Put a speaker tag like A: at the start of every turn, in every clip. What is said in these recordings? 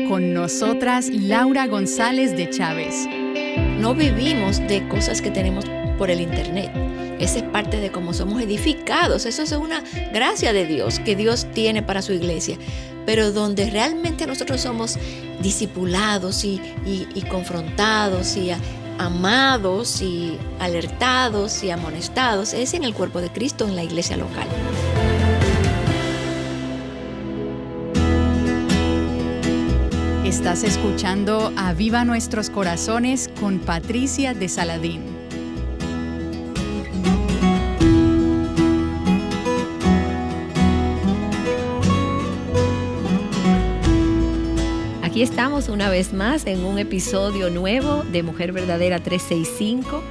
A: Con nosotras, Laura González de Chávez.
B: No vivimos de cosas que tenemos por el internet. Esa es parte de cómo somos edificados. Eso es una gracia de Dios que Dios tiene para su iglesia. Pero donde realmente nosotros somos discipulados y confrontados y amados y alertados y amonestados es en el cuerpo de Cristo, en la iglesia local.
A: Estás escuchando Aviva Nuestros Corazones con Patricia de Saladín.
C: Aquí estamos una vez más en un episodio nuevo de Mujer Verdadera 365.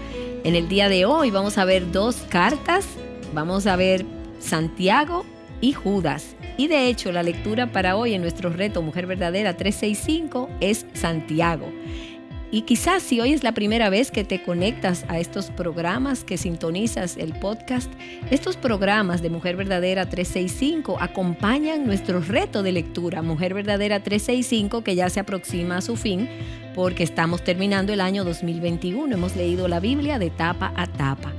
C: En el día de hoy vamos a ver dos cartas. Vamos a ver Santiago y Judas. Y de hecho, la lectura para hoy en nuestro reto Mujer Verdadera 365 es Santiago. Y quizás si hoy es la primera vez que te conectas a estos programas, que sintonizas el podcast, estos programas de Mujer Verdadera 365 acompañan nuestro reto de lectura Mujer Verdadera 365, que ya se aproxima a su fin porque estamos terminando el año 2021. Hemos leído la Biblia de tapa a tapa.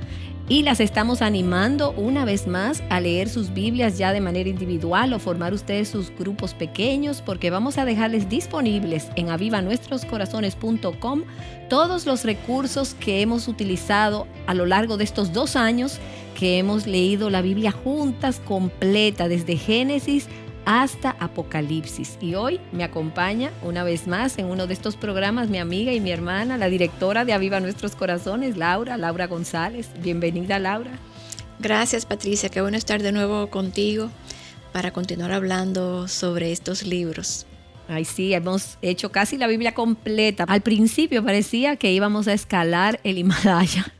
C: Y las estamos animando una vez más a leer sus Biblias ya de manera individual o formar ustedes sus grupos pequeños, porque vamos a dejarles disponibles en avivanuestroscorazones.com todos los recursos que hemos utilizado a lo largo de estos 2 años que hemos leído la Biblia juntas, completa, desde Génesis hasta Apocalipsis. Y hoy me acompaña una vez más en uno de estos programas mi amiga y mi hermana, la directora de Aviva Nuestros Corazones, Laura González. Bienvenida, Laura.
B: Gracias, Patricia. Qué bueno estar de nuevo contigo para continuar hablando sobre estos libros.
C: Ay, sí, hemos hecho casi la Biblia completa. Al principio parecía que íbamos a escalar el Himalaya,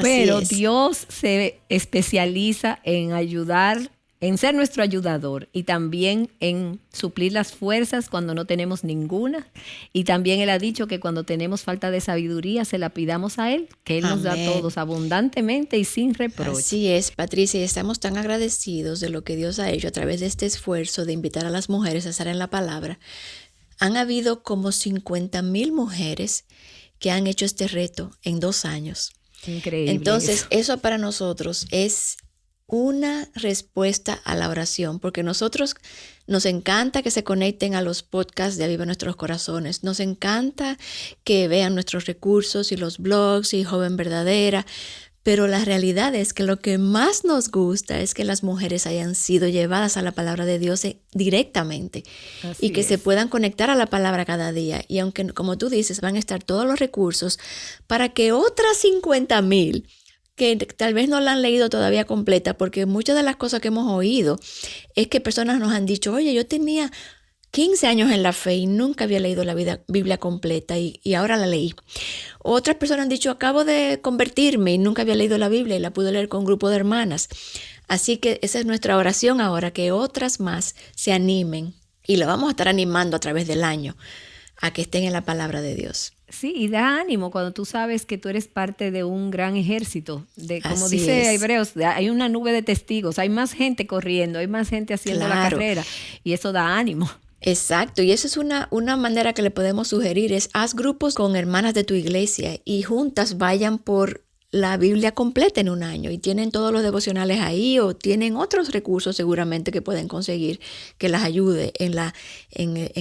C: pero Dios se especializa en ayudar, en ser nuestro ayudador y también en suplir las fuerzas cuando no tenemos ninguna. Y también Él ha dicho que cuando tenemos falta de sabiduría se la pidamos a Él, que Él nos da a todos abundantemente y sin reproche.
B: Así es, Patricia, y estamos tan agradecidos de lo que Dios ha hecho a través de este esfuerzo de invitar a las mujeres a estar en la palabra. Han habido como 50,000 mujeres que han hecho este reto en 2 años.
C: Increíble.
B: Entonces, eso para nosotros es una respuesta a la oración, porque nosotros nos encanta que se conecten a los podcasts de Aviva Nuestros Corazones, nos encanta que vean nuestros recursos y los blogs y Joven Verdadera, pero la realidad es que lo que más nos gusta es que las mujeres hayan sido llevadas a la palabra de Dios directamente. Así y que se puedan conectar a la palabra cada día. Y aunque, como tú dices, van a estar todos los recursos para que otras 50,000 que tal vez no la han leído todavía completa, porque muchas de las cosas que hemos oído es que personas nos han dicho, oye, yo tenía 15 años en la fe y nunca había leído la Biblia completa y ahora la leí. Otras personas han dicho, acabo de convertirme y nunca había leído la Biblia y la pude leer con un grupo de hermanas. Así que esa es nuestra oración ahora, que otras más se animen y la vamos a estar animando a través del año a que estén en la palabra de Dios.
C: Sí, y da ánimo cuando tú sabes que tú eres parte de un gran ejército. Como dice Hebreos, hay una nube de testigos, hay más gente corriendo, hay más gente haciendo la carrera y eso da ánimo.
B: Exacto, y eso es una manera que le podemos sugerir, es haz grupos con hermanas de tu iglesia y juntas vayan por la Biblia completa en un año y tienen todos los devocionales ahí o tienen otros recursos seguramente que pueden conseguir que las ayude en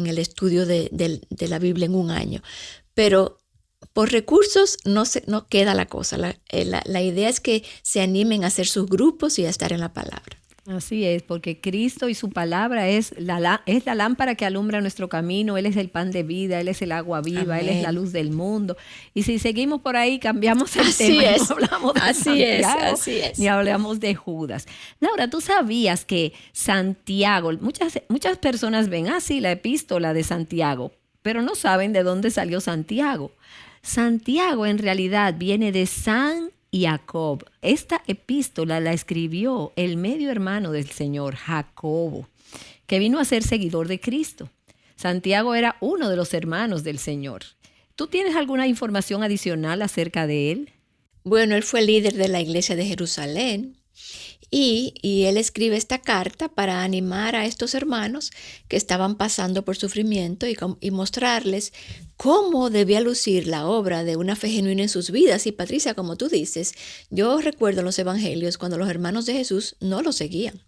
B: el estudio de la Biblia en un año. Pero por recursos no queda la cosa. La idea es que se animen a hacer sus grupos y a estar en la palabra.
C: Así es, porque Cristo y su palabra es la lámpara que alumbra nuestro camino. Él es el pan de vida, Él es el agua viva, Amén. Él es la luz del mundo. Y si seguimos por ahí, cambiamos el tema. No hablamos de Santiago, ni hablamos de Judas. Laura, ¿tú sabías que Santiago, muchas personas ven así la epístola de Santiago, pero no saben de dónde salió Santiago? Santiago en realidad viene de San Jacob. Esta epístola la escribió el medio hermano del Señor, Jacobo, que vino a ser seguidor de Cristo. Santiago era uno de los hermanos del Señor. ¿Tú tienes alguna información adicional acerca de él?
B: Bueno, él fue líder de la iglesia de Jerusalén Y él escribe esta carta para animar a estos hermanos que estaban pasando por sufrimiento y mostrarles cómo debía lucir la obra de una fe genuina en sus vidas. Y Patricia, como tú dices, yo recuerdo en los evangelios cuando los hermanos de Jesús no lo seguían.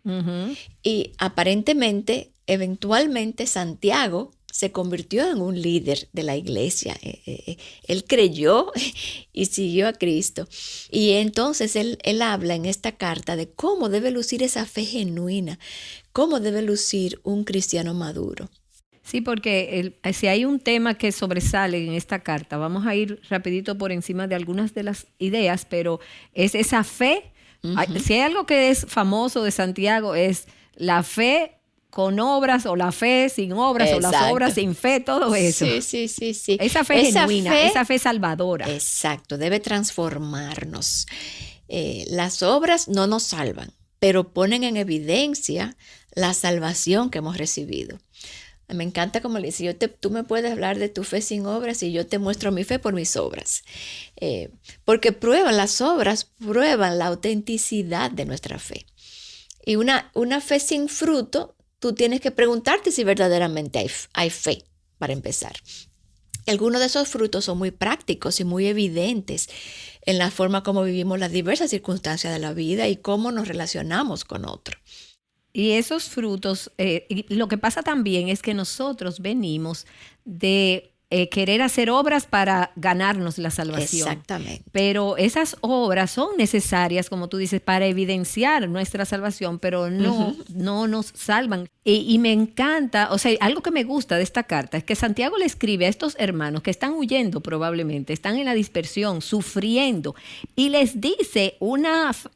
B: Uh-huh. Y aparentemente, eventualmente, Santiago se convirtió en un líder de la iglesia. Él creyó y siguió a Cristo. Y entonces él habla en esta carta de cómo debe lucir esa fe genuina, cómo debe lucir un cristiano maduro.
C: Sí, porque si hay un tema que sobresale en esta carta, vamos a ir rapidito por encima de algunas de las ideas, pero es esa fe. Uh-huh. Si hay algo que es famoso de Santiago, es la fe con obras, o la fe sin obras, exacto, o las obras sin fe, todo eso.
B: Sí.
C: Esa fe genuina, esa fe salvadora.
B: Exacto, debe transformarnos. Las obras no nos salvan, pero ponen en evidencia la salvación que hemos recibido. Me encanta como le dice, tú me puedes hablar de tu fe sin obras y yo te muestro mi fe por mis obras. Porque las obras prueban la autenticidad de nuestra fe. Y una fe sin fruto, tú tienes que preguntarte si verdaderamente hay fe, para empezar. Algunos de esos frutos son muy prácticos y muy evidentes en la forma como vivimos las diversas circunstancias de la vida y cómo nos relacionamos con otros.
C: Y esos frutos, lo que pasa también es que nosotros venimos de querer hacer obras para ganarnos la salvación.
B: Exactamente.
C: Pero esas obras son necesarias, como tú dices, para evidenciar nuestra salvación, pero no nos salvan. Y me encanta, o sea, algo que me gusta de esta carta es que Santiago le escribe a estos hermanos que están huyendo probablemente, están en la dispersión, sufriendo, y les dice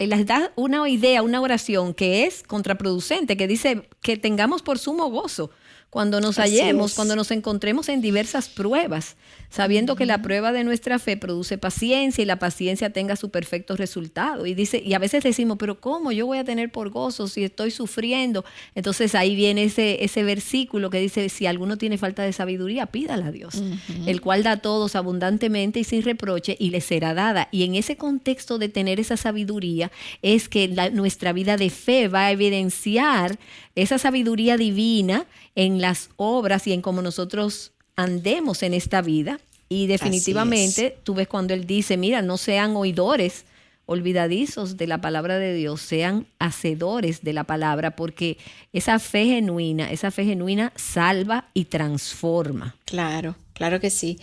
C: les da una idea, una oración que es contraproducente, que dice que tengamos por sumo gozo cuando nos hallemos, cuando nos encontremos en diversas pruebas, sabiendo que la prueba de nuestra fe produce paciencia y la paciencia tenga su perfecto resultado. Y a veces decimos, pero ¿cómo yo voy a tener por gozo si estoy sufriendo? Entonces ahí viene ese versículo que dice, si alguno tiene falta de sabiduría, pídala a Dios, el cual da a todos abundantemente y sin reproche y le será dada. Y en ese contexto de tener esa sabiduría es que nuestra vida de fe va a evidenciar esa sabiduría divina en las obras y en cómo nosotros andemos en esta vida. Y definitivamente tú ves cuando él dice, mira, no sean oidores olvidadizos de la palabra de Dios, sean hacedores de la palabra, porque esa fe genuina salva y transforma.
B: Claro que sí.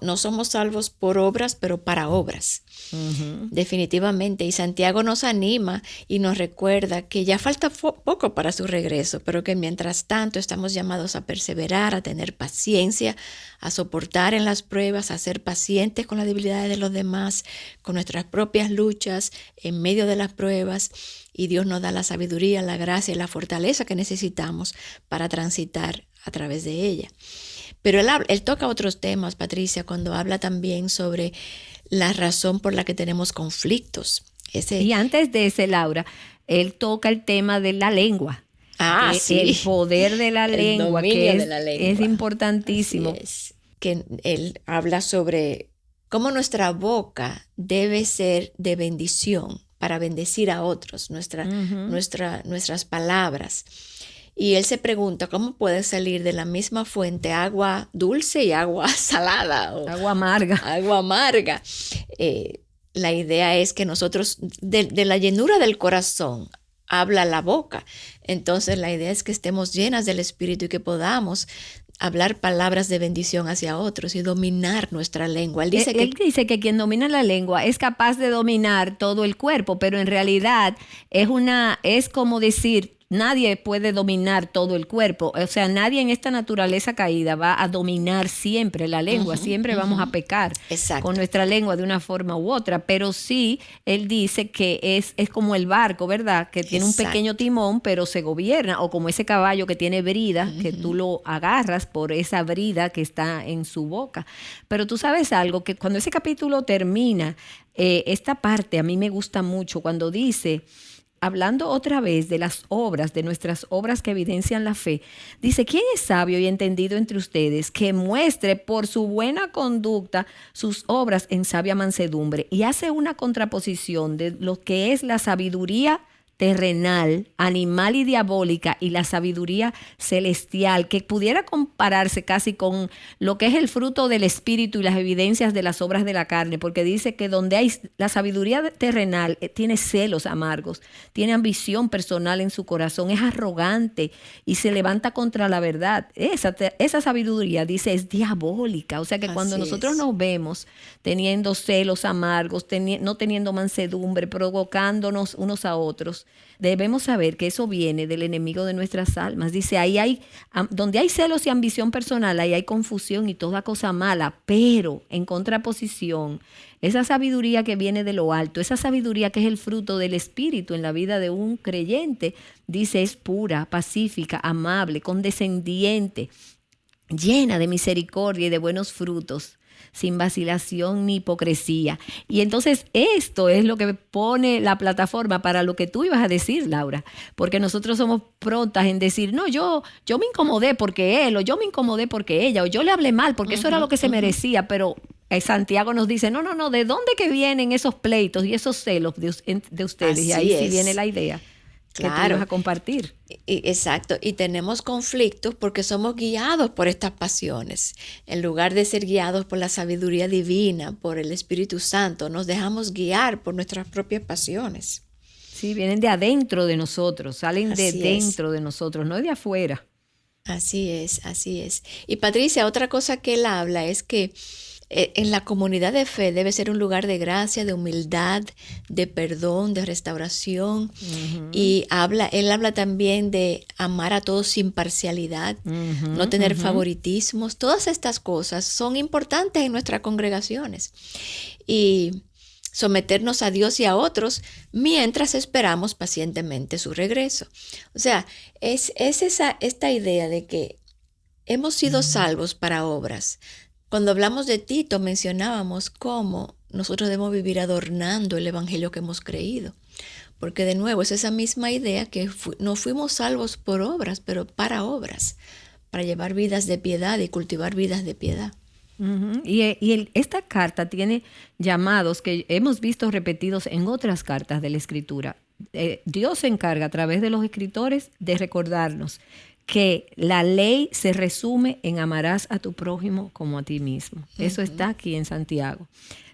B: No somos salvos por obras, pero para obras. Uh-huh. Definitivamente. Y Santiago nos anima y nos recuerda que ya falta poco para su regreso, pero que mientras tanto estamos llamados a perseverar, a tener paciencia, a soportar en las pruebas, a ser pacientes con las debilidades de los demás, con nuestras propias luchas en medio de las pruebas. Y Dios nos da la sabiduría, la gracia y la fortaleza que necesitamos para transitar a través de ella. Pero él toca otros temas, Patricia, cuando habla también sobre la razón por la que tenemos conflictos.
C: Y antes de ese, Laura, él toca el tema de la lengua.
B: Sí.
C: El poder de la lengua, que es importantísimo.
B: Así es. Que él habla sobre cómo nuestra boca debe ser de bendición para bendecir a otros, nuestras palabras. Y él se pregunta cómo puede salir de la misma fuente agua dulce y agua salada.
C: Agua amarga.
B: Agua amarga. La idea es que nosotros, de la llenura del corazón, habla la boca. Entonces la idea es que estemos llenas del Espíritu y que podamos hablar palabras de bendición hacia otros y dominar nuestra lengua. Él
C: dice que quien domina la lengua es capaz de dominar todo el cuerpo, pero en realidad es como decir, nadie puede dominar todo el cuerpo. O sea, nadie en esta naturaleza caída va a dominar siempre la lengua. Siempre vamos a pecar con nuestra lengua de una forma u otra. Pero sí, él dice que es como el barco, ¿verdad? Que tiene un pequeño timón, pero se gobierna. O como ese caballo que tiene brida, que tú lo agarras por esa brida que está en su boca. Pero tú sabes algo, que cuando ese capítulo termina, esta parte a mí me gusta mucho, cuando dice hablando otra vez de las obras, de nuestras obras que evidencian la fe, dice, ¿quién es sabio y entendido entre ustedes que muestre por su buena conducta sus obras en sabia mansedumbre? Y hace una contraposición de lo que es la sabiduría terrenal, animal y diabólica, y la sabiduría celestial, que pudiera compararse casi con lo que es el fruto del espíritu y las evidencias de las obras de la carne, porque dice que donde hay la sabiduría terrenal, tiene celos amargos, tiene ambición personal en su corazón, es arrogante y se levanta contra la verdad. Esa sabiduría, dice, es diabólica. O sea que cuando nosotros nos vemos teniendo celos amargos, no teniendo mansedumbre, provocándonos unos a otros, debemos saber que eso viene del enemigo de nuestras almas. Dice, donde hay celos y ambición personal, ahí hay confusión y toda cosa mala, pero en contraposición, esa sabiduría que viene de lo alto, esa sabiduría que es el fruto del Espíritu en la vida de un creyente, dice, es pura, pacífica, amable, condescendiente, llena de misericordia y de buenos frutos, sin vacilación ni hipocresía. Y entonces esto es lo que pone la plataforma para lo que tú ibas a decir, Laura, porque nosotros somos prontas en decir, no, yo me incomodé porque él, o yo me incomodé porque ella, o yo le hablé mal porque eso era lo que se merecía, pero Santiago nos dice, no, ¿de dónde que vienen esos pleitos y esos celos de ustedes?
B: Así
C: y ahí
B: es.
C: sí viene la idea.
B: Claro.
C: Que tú ibas a compartir.
B: Exacto, y tenemos conflictos porque somos guiados por estas pasiones. En lugar de ser guiados por la sabiduría divina, por el Espíritu Santo, nos dejamos guiar por nuestras propias pasiones.
C: Sí, vienen de adentro de nosotros, salen de dentro de nosotros, no de afuera.
B: Así es, así es. Y Patricia, otra cosa que él habla es que en la comunidad de fe debe ser un lugar de gracia, de humildad, de perdón, de restauración. Y él habla también de amar a todos sin parcialidad, no tener favoritismos. Todas estas cosas son importantes en nuestras congregaciones. Y someternos a Dios y a otros mientras esperamos pacientemente su regreso. O sea, es esta idea de que hemos sido salvos para obras. Cuando hablamos de Tito, mencionábamos cómo nosotros debemos vivir adornando el evangelio que hemos creído. Porque de nuevo es esa misma idea que no fuimos salvos por obras, pero para obras, para llevar vidas de piedad y cultivar vidas de piedad.
C: Esta carta tiene llamados que hemos visto repetidos en otras cartas de la Escritura. Dios se encarga a través de los escritores de recordarnos que la ley se resume en amarás a tu prójimo como a ti mismo. Eso está aquí en Santiago.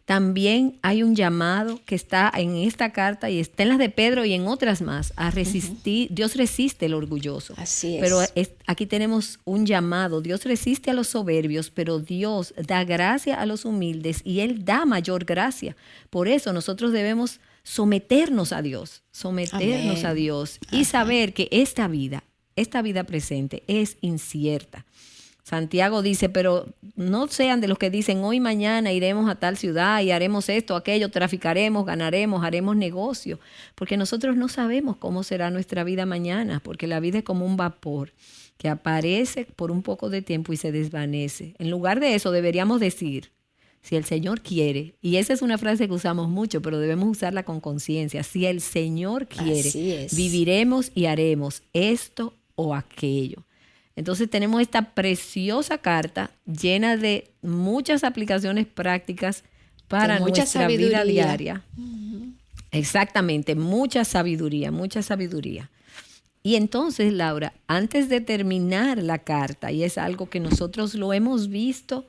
C: También hay un llamado que está en esta carta y está en las de Pedro y en otras más a resistir. Dios resiste el orgulloso.
B: Así es.
C: Pero aquí tenemos un llamado. Dios resiste a los soberbios, pero Dios da gracia a los humildes y Él da mayor gracia. Por eso nosotros debemos someternos a Dios,
B: Amén.
C: a Dios y saber que esta vida presente es incierta. Santiago dice, pero no sean de los que dicen hoy mañana iremos a tal ciudad y haremos esto, aquello, traficaremos, ganaremos, haremos negocio, porque nosotros no sabemos cómo será nuestra vida mañana, porque la vida es como un vapor que aparece por un poco de tiempo y se desvanece. En lugar de eso deberíamos decir, si el Señor quiere, y esa es una frase que usamos mucho, pero debemos usarla con conciencia, si el Señor quiere, viviremos y haremos esto o aquello. Entonces tenemos esta preciosa carta llena de muchas aplicaciones prácticas para nuestra vida diaria. Exactamente, mucha sabiduría. Y entonces, Laura, antes de terminar la carta, y es algo que nosotros lo hemos visto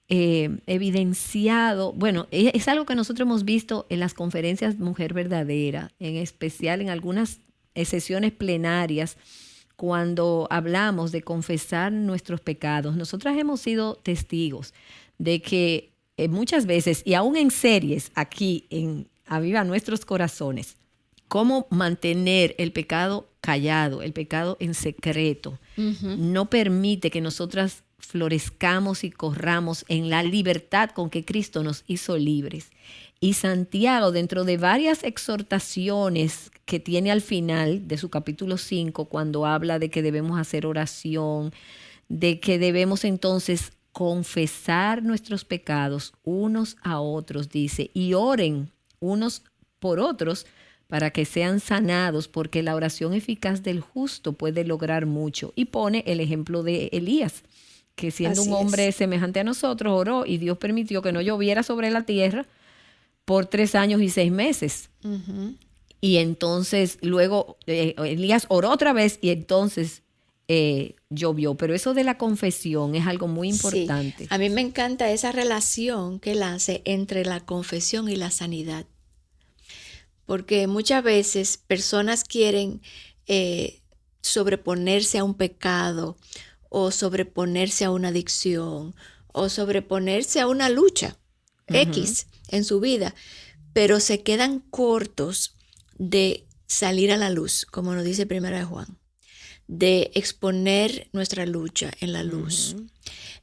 C: evidenciado, bueno, es algo que nosotros hemos visto en las conferencias Mujer Verdadera, en especial en algunas sesiones plenarias, cuando hablamos de confesar nuestros pecados. Nosotras hemos sido testigos de que muchas veces, y aún en series aquí en Aviva Nuestros Corazones, cómo mantener el pecado callado, el pecado en secreto, no permite que nosotras florezcamos y corramos en la libertad con que Cristo nos hizo libres. Y Santiago, dentro de varias exhortaciones que tiene al final de su capítulo 5, cuando habla de que debemos hacer oración, de que debemos entonces confesar nuestros pecados unos a otros, dice, y oren unos por otros para que sean sanados, porque la oración eficaz del justo puede lograr mucho. Y pone el ejemplo de Elías, que siendo
B: Así
C: un hombre
B: es.
C: semejante a nosotros, oró y Dios permitió que no lloviera sobre la tierra por 3 años y 6 meses.
B: Ujú.
C: Y entonces luego Elías oró otra vez y entonces llovió. Pero eso de la confesión es algo muy importante.
B: Sí, a mí me encanta esa relación que él hace entre la confesión y la sanidad. Porque muchas veces personas quieren sobreponerse a un pecado o sobreponerse a una adicción o sobreponerse a una lucha X en su vida, pero se quedan cortos de salir a la luz, como nos dice Primera de Juan, de exponer nuestra lucha en la luz.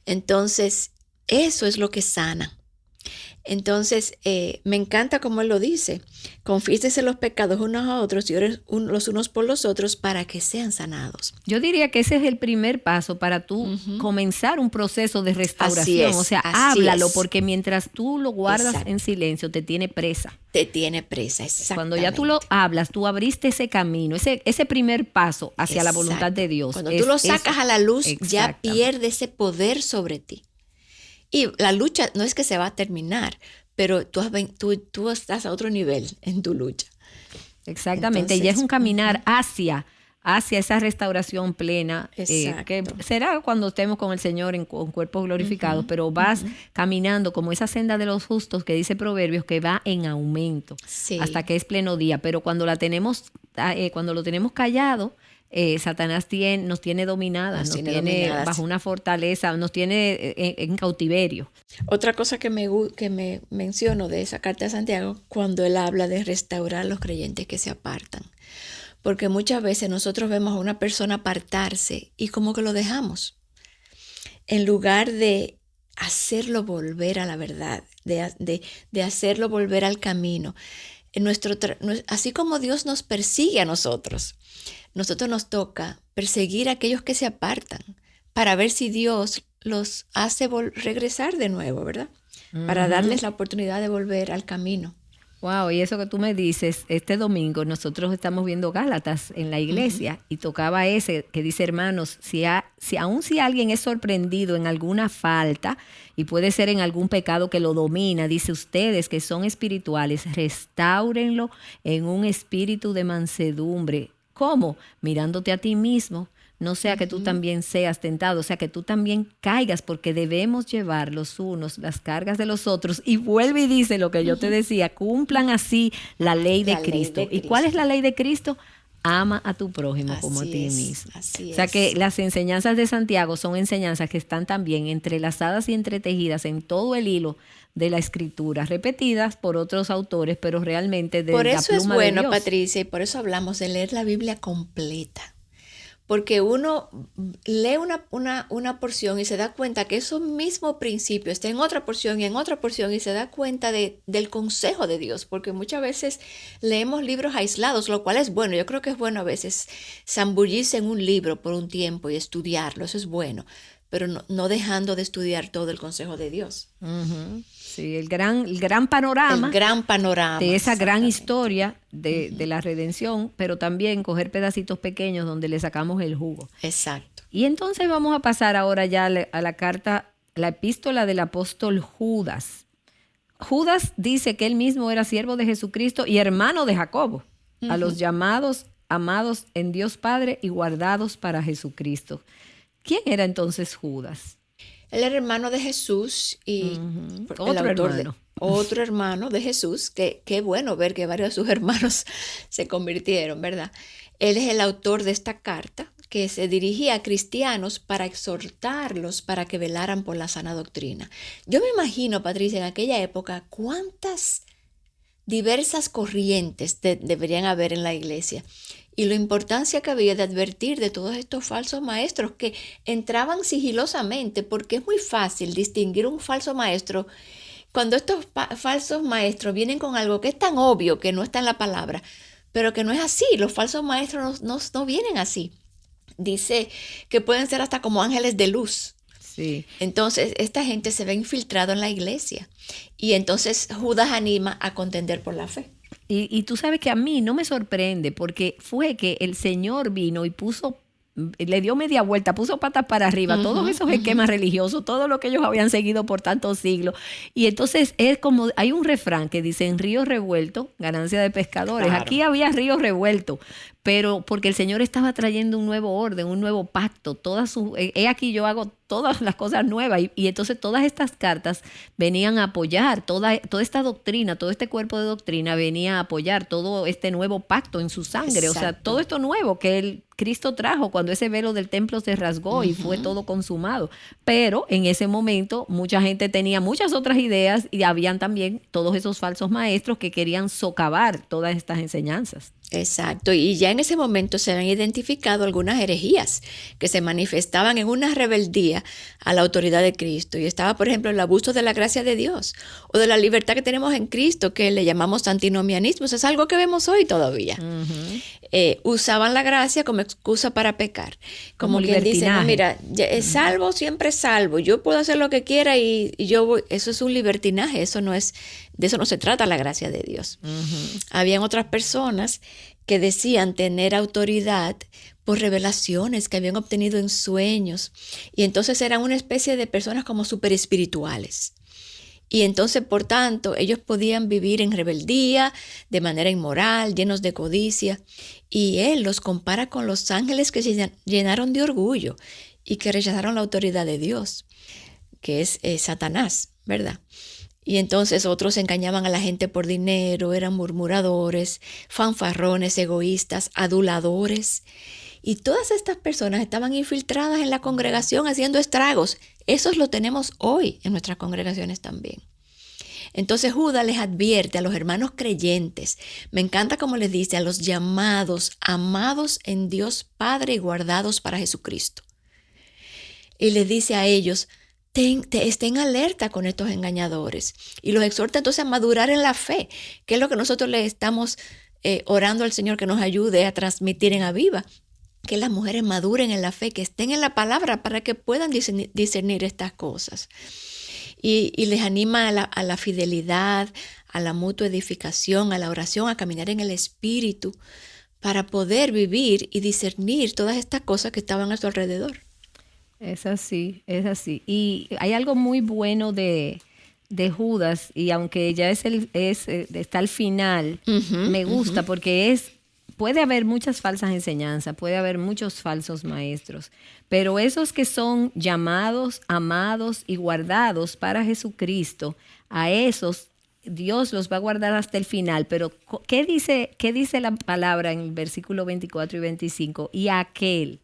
B: Entonces, eso es lo que sana. Entonces, me encanta como él lo dice, confiésese los pecados unos a otros y oren los unos por los otros para que sean sanados.
C: Yo diría que ese es el primer paso para tú comenzar un proceso de restauración.
B: Así es,
C: o sea,
B: así
C: háblalo,
B: es.
C: porque mientras tú lo guardas
B: Exacto.
C: en silencio, te tiene presa.
B: Te tiene presa, exactamente.
C: Cuando ya tú lo hablas, tú abriste ese camino, ese primer paso hacia la voluntad
B: Exacto.
C: de Dios.
B: Cuando tú lo sacas a la luz, ya
C: Exactamente.
B: pierde ese poder sobre ti. Y la lucha no es que se va a terminar, pero tú estás a otro nivel en tu lucha.
C: Exactamente, y ya es un caminar hacia esa restauración plena, que será cuando estemos con el Señor con cuerpos glorificados, pero vas caminando como esa senda de los justos que dice Proverbios, que va en aumento
B: Sí.
C: hasta que es pleno día. Pero cuando lo tenemos callado, Satanás nos tiene dominadas, nos tiene
B: dominadas.
C: bajo una fortaleza, nos tiene en cautiverio.
B: Otra cosa que me menciono de esa carta de Santiago, cuando él habla de restaurar a los creyentes que se apartan. Porque muchas veces nosotros vemos a una persona apartarse y como que lo dejamos. En lugar de hacerlo volver a la verdad, de hacerlo volver al camino. Así como Dios nos persigue a nosotros nos toca perseguir a aquellos que se apartan para ver si Dios los hace regresar de nuevo, ¿verdad? Para darles la oportunidad de volver al camino.
C: Wow, y eso que tú me dices, este domingo nosotros estamos viendo Gálatas en la iglesia y tocaba ese que dice, hermanos, si alguien es sorprendido en alguna falta y puede ser en algún pecado que lo domina, dice, ustedes que son espirituales, restáurenlo en un espíritu de mansedumbre. ¿Cómo? Mirándote a ti mismo. No sea que tú también seas tentado, o sea que tú también caigas, porque debemos llevar los unos las cargas de los otros. Y vuelve y dice lo que yo te decía, cumplan así la ley de Cristo. ¿Y cuál es la ley de Cristo? Ama a tu prójimo como a ti mismo.
B: Así
C: O sea
B: es.
C: que las enseñanzas de Santiago son enseñanzas que están también entrelazadas y entretejidas en todo el hilo de la Escritura, repetidas por otros autores, pero realmente de la pluma de Dios.
B: Por eso es bueno, Patricia, y por eso hablamos de leer la Biblia completa. Porque uno lee una porción y se da cuenta que esos mismos principios está en otra porción y en otra porción y se da cuenta del consejo de Dios. Porque muchas veces leemos libros aislados, lo cual es bueno. Yo creo que es bueno a veces zambullirse en un libro por un tiempo y estudiarlo. Eso es bueno. Pero no dejando de estudiar todo el consejo de Dios.
C: Sí, el gran panorama.
B: El gran panorama.
C: De esa gran historia de la redención, pero también coger pedacitos pequeños donde le sacamos el jugo.
B: Exacto.
C: Y entonces vamos a pasar ahora ya a la carta, la epístola del apóstol Judas. Judas dice que él mismo era siervo de Jesucristo y hermano de Jacobo, a los llamados, amados en Dios Padre y guardados para Jesucristo. ¿Quién era entonces Judas?
B: Él era hermano de Jesús y otro hermano de Jesús, que qué bueno ver que varios de sus hermanos se convirtieron, ¿verdad? Él es el autor de esta carta que se dirigía a cristianos para exhortarlos para que velaran por la sana doctrina. Yo me imagino, Patricia, en aquella época, cuántas diversas corrientes deberían haber en la iglesia. Y la importancia que había de advertir de todos estos falsos maestros que entraban sigilosamente, porque es muy fácil distinguir un falso maestro cuando estos falsos maestros vienen con algo que es tan obvio que no está en la palabra, pero que no es así. Los falsos maestros no vienen así. Dice que pueden ser hasta como ángeles de luz.
C: Sí.
B: Entonces, esta gente se ve infiltrado en la iglesia. Y entonces Judas anima a contender por la fe.
C: Y tú sabes que a mí no me sorprende porque fue que el Señor vino y le dio media vuelta, puso patas para arriba, todos esos esquemas religiosos, todo lo que ellos habían seguido por tantos siglos. Y entonces es como, hay un refrán que dice, en río revuelto, ganancia de pescadores. Claro. Aquí había río revuelto, pero porque el Señor estaba trayendo un nuevo orden, un nuevo pacto. Aquí yo hago todas las cosas nuevas. Y entonces todas estas cartas venían a apoyar, toda esta doctrina, todo este cuerpo de doctrina venía a apoyar todo este nuevo pacto en su sangre. Exacto. O sea, todo esto nuevo que Cristo trajo cuando ese velo del templo se rasgó y fue todo consumado. Pero en ese momento mucha gente tenía muchas otras ideas y habían también todos esos falsos maestros que querían socavar todas estas enseñanzas.
B: Exacto, y ya en ese momento se han identificado algunas herejías que se manifestaban en una rebeldía a la autoridad de Cristo. Y estaba, por ejemplo, el abuso de la gracia de Dios o de la libertad que tenemos en Cristo, que le llamamos antinomianismo. Eso es algo que vemos hoy todavía. Usaban la gracia como excusa para pecar. Como quien dice, no, mira, es salvo, siempre es salvo. Yo puedo hacer lo que quiera y yo voy. Eso es un libertinaje, de eso no se trata la gracia de Dios. Habían otras personas que decían tener autoridad por revelaciones que habían obtenido en sueños. Y entonces eran una especie de personas como súper espirituales. Y entonces, por tanto, ellos podían vivir en rebeldía, de manera inmoral, llenos de codicia. Y él los compara con los ángeles que se llenaron de orgullo y que rechazaron la autoridad de Dios, que es Satanás, ¿verdad? Y entonces otros engañaban a la gente por dinero, eran murmuradores, fanfarrones, egoístas, aduladores. Y todas estas personas estaban infiltradas en la congregación haciendo estragos. Esos lo tenemos hoy en nuestras congregaciones también. Entonces Judas les advierte a los hermanos creyentes, me encanta como les dice, a los llamados, amados en Dios Padre y guardados para Jesucristo. Y les dice a ellos, estén alerta con estos engañadores. Y los exhorta entonces a madurar en la fe, que es lo que nosotros le estamos orando al Señor que nos ayude a transmitir en Aviva. Que las mujeres maduren en la fe, que estén en la palabra para que puedan discernir estas cosas. Y les anima a la fidelidad, a la mutua edificación, a la oración, a caminar en el Espíritu, para poder vivir y discernir todas estas cosas que estaban a su alrededor.
C: Es así, es así. Y hay algo muy bueno de Judas, y aunque ya está al final, me gusta porque puede haber muchas falsas enseñanzas, puede haber muchos falsos maestros, pero esos que son llamados, amados y guardados para Jesucristo, a esos Dios los va a guardar hasta el final. Pero ¿qué dice la palabra en el versículo 24 y 25? Y aquel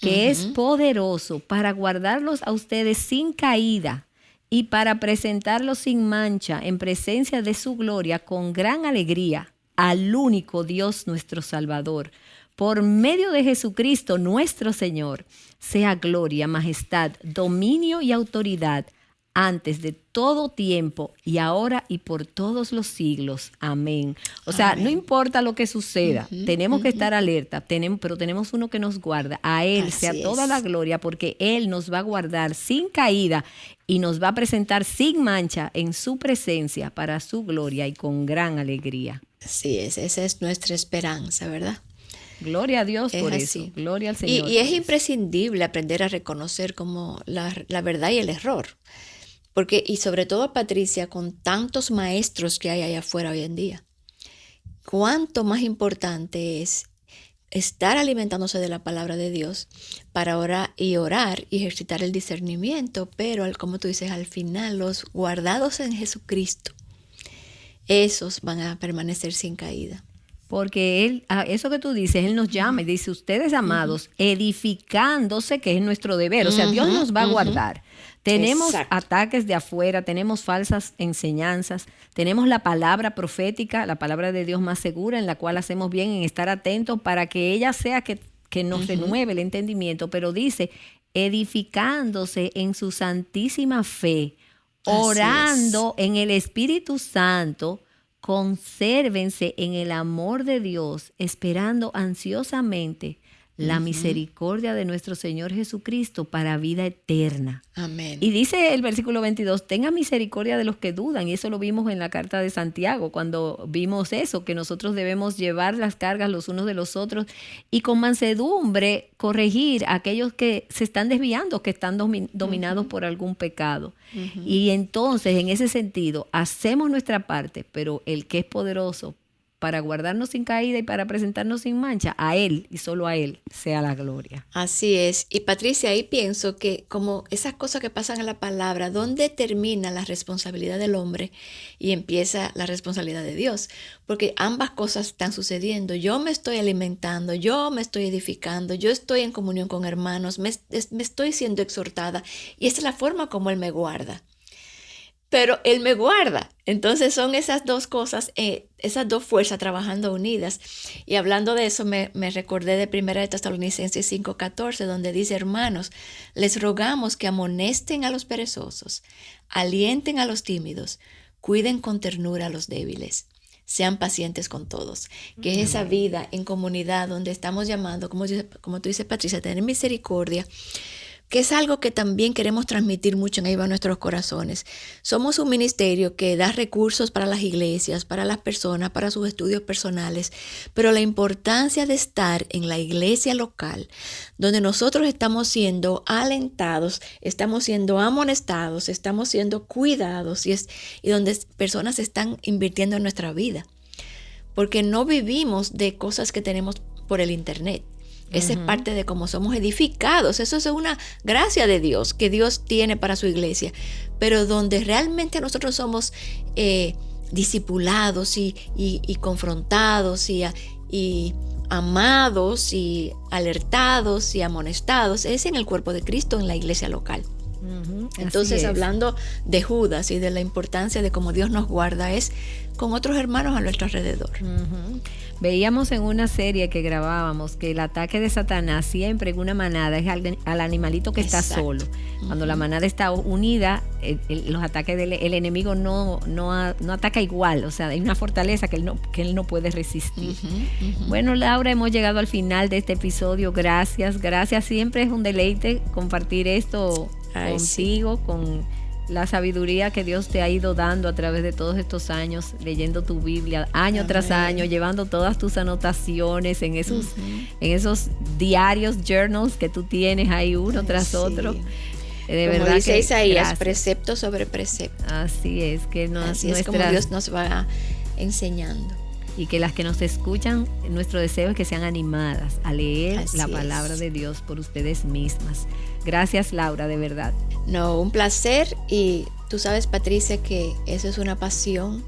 C: que es poderoso para guardarlos a ustedes sin caída y para presentarlos sin mancha en presencia de su gloria con gran alegría, al único Dios nuestro Salvador, por medio de Jesucristo nuestro Señor, sea gloria, majestad, dominio y autoridad antes de todo tiempo y ahora y por todos los siglos. Amén. O sea, Amén. No importa lo que suceda, tenemos que estar alerta, pero tenemos uno que nos guarda. A Él sea toda la gloria, porque Él nos va a guardar sin caída y nos va a presentar sin mancha en su presencia para su gloria y con gran alegría.
B: Así es, esa es nuestra esperanza, ¿verdad?
C: Gloria a Dios por eso, gloria al Señor.
B: Y es imprescindible aprender a reconocer como la verdad y el error. Porque, y sobre todo, Patricia, con tantos maestros que hay allá afuera hoy en día, cuánto más importante es estar alimentándose de la palabra de Dios para orar y ejercitar el discernimiento, pero como tú dices, al final los guardados en Jesucristo, esos van a permanecer sin caída.
C: Porque Él, eso que tú dices, Él nos llama y dice, ustedes amados, edificándose, que es nuestro deber. O sea, Dios nos va a guardar. Tenemos ataques de afuera, tenemos falsas enseñanzas, tenemos la palabra profética, la palabra de Dios más segura, en la cual hacemos bien en estar atentos para que ella sea que nos renueve el entendimiento. Pero dice, edificándose en su santísima fe, orando en el Espíritu Santo, consérvense en el amor de Dios, esperando ansiosamente la misericordia de nuestro Señor Jesucristo para vida eterna.
B: Amén.
C: Y dice el versículo 22, tenga misericordia de los que dudan. Y eso lo vimos en la carta de Santiago, cuando vimos eso, que nosotros debemos llevar las cargas los unos de los otros y con mansedumbre corregir a aquellos que se están desviando, que están dominados por algún pecado. Y entonces, en ese sentido, hacemos nuestra parte, pero el que es poderoso para guardarnos sin caída y para presentarnos sin mancha, a Él y solo a Él sea la gloria.
B: Así es. Y Patricia, ahí pienso que como esas cosas que pasan en la palabra, ¿dónde termina la responsabilidad del hombre y empieza la responsabilidad de Dios? Porque ambas cosas están sucediendo. Yo me estoy alimentando, yo me estoy edificando, yo estoy en comunión con hermanos, me estoy siendo exhortada y esa es la forma como Él me guarda. Pero Él me guarda. Entonces son esas dos cosas, esas dos fuerzas trabajando unidas. Y hablando de eso, me recordé de 1 Tesalonicenses 5:14, donde dice, hermanos, les rogamos que amonesten a los perezosos, alienten a los tímidos, cuiden con ternura a los débiles, sean pacientes con todos. Que es esa vida en comunidad donde estamos llamando, como tú dices, Patricia, a tener misericordia, que es algo que también queremos transmitir mucho en Ahí Va Nuestros Corazones. Somos un ministerio que da recursos para las iglesias, para las personas, para sus estudios personales, pero la importancia de estar en la iglesia local, donde nosotros estamos siendo alentados, estamos siendo amonestados, estamos siendo cuidados y donde personas están invirtiendo en nuestra vida, porque no vivimos de cosas que tenemos por el internet. Esa es parte de cómo somos edificados. Eso es una gracia de Dios que Dios tiene para su iglesia. Pero donde realmente nosotros somos discipulados y confrontados y amados y alertados y amonestados es en el cuerpo de Cristo, en la iglesia local. Entonces, hablando de Judas y de la importancia de cómo Dios nos guarda, es con otros hermanos a nuestro alrededor.
C: Veíamos en una serie que grabábamos que el ataque de Satanás siempre en una manada es al animalito que está solo. Cuando la manada está unida, los ataques el enemigo no ataca igual. O sea, hay una fortaleza que él no puede resistir. Bueno, Laura, hemos llegado al final de este episodio. Gracias. Siempre es un deleite compartir esto contigo, con la sabiduría que Dios te ha ido dando a través de todos estos años, leyendo tu Biblia año tras año, llevando todas tus anotaciones en esos diarios, journals que tú tienes ahí uno tras otro. De
B: como
C: verdad
B: dice
C: que
B: Isaías,
C: gracias.
B: Precepto sobre precepto.
C: Así es,
B: así es como Dios nos va enseñando.
C: Y que las que nos escuchan, nuestro deseo es que sean animadas a leer la palabra de Dios por ustedes mismas. Gracias, Laura, de verdad.
B: No, un placer. Y tú sabes, Patricia, que eso es una pasión,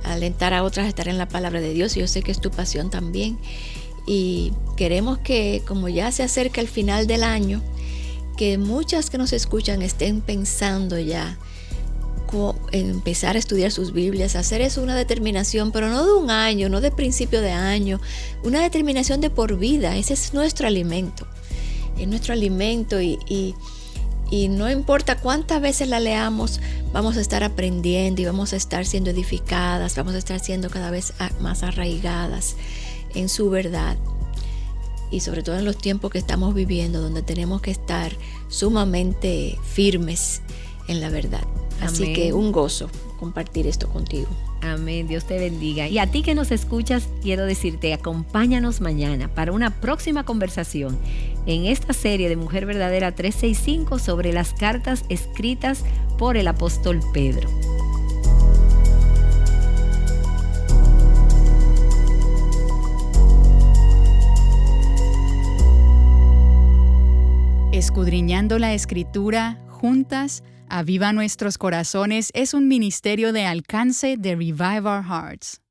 B: alentar a otras a estar en la palabra de Dios. Y yo sé que es tu pasión también. Y queremos que, como ya se acerca el final del año, que muchas que nos escuchan estén pensando ya en empezar a estudiar sus Biblias, hacer eso una determinación, pero no de un año, no de principio de año, una determinación de por vida. Ese es nuestro alimento, es nuestro alimento y no importa cuántas veces la leamos, vamos a estar aprendiendo y vamos a estar siendo edificadas, vamos a estar siendo cada vez más arraigadas en su verdad. Y sobre todo en los tiempos que estamos viviendo, donde tenemos que estar sumamente firmes en la verdad. Así
C: Amén.
B: que un gozo compartir esto contigo.
C: Amén, Dios te bendiga. Y a ti que nos escuchas, quiero decirte, acompáñanos mañana para una próxima conversación en esta serie de Mujer Verdadera 365 sobre las cartas escritas por el apóstol Pedro.
A: Escudriñando la Escritura, juntas, Aviva Nuestros Corazones es un ministerio de alcance de Revive Our Hearts.